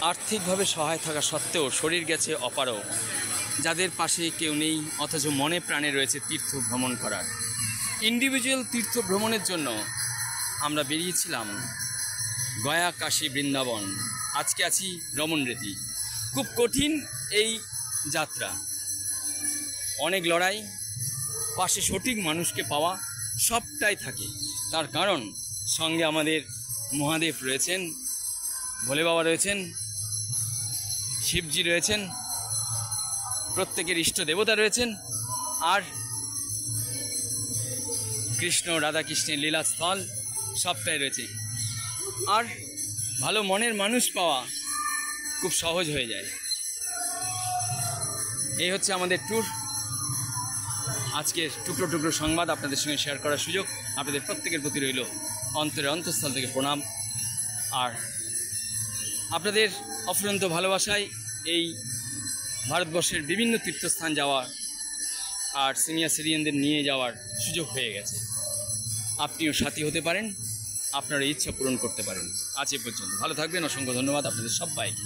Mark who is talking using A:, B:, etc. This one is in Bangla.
A: আর্থিকভাবে সহায় থাকা সত্ত্বেও শরীর গেছে অপারও, যাদের পাশে কেউ নেই অথচ মনে প্রাণে রয়েছে তীর্থ ভ্রমণ করার। ইন্ডিভিজুয়াল তীর্থ ভ্রমণের জন্য আমরা বেরিয়েছিলাম গয়া, কাশী, বৃন্দাবন। আজকে আছি রমনরেতি। খুব কঠিন এই যাত্রা, অনেক লড়াই, পাশে সঠিক মানুষকে পাওয়া সবটাই থাকে। তার কারণ সঙ্গে আমাদের মহাদেব রয়েছেন, ভোলে বাবা রয়েছেন, শিবজি রয়েছেন, প্রত্যেকের ইষ্ট দেবতা রয়েছেন, আর কৃষ্ণ রাধাকৃষ্ণের লীলাস্থল সবটাই রয়েছে। আর ভালো মনের মানুষ পাওয়া খুব সহজ হয়ে যায়। এই হচ্ছে আমাদের ট্যুর। আজকের টুকরো টুকরো সংবাদ আপনাদের সঙ্গে শেয়ার করার সুযোগ। আপনাদের প্রত্যেকের প্রতি রইল অন্তরের অন্তঃস্থল থেকে প্রণাম। আর আপনাদের অফুরন্ত ভালোবাসায় এই ভারতবর্ষের বিভিন্ন তীর্থস্থান যাওয়ার আর সিনিয়র সিটিজেনদের নিয়ে যাওয়ার সুযোগ হয়ে গেছে। আপনিও সাথী হতে পারেন, আপনার ইচ্ছা পূরণ করতে পারেন। আজ এ পর্যন্ত ভালো থাকবেন। অসংখ্য ধন্যবাদ আপনাদের সবাইকে।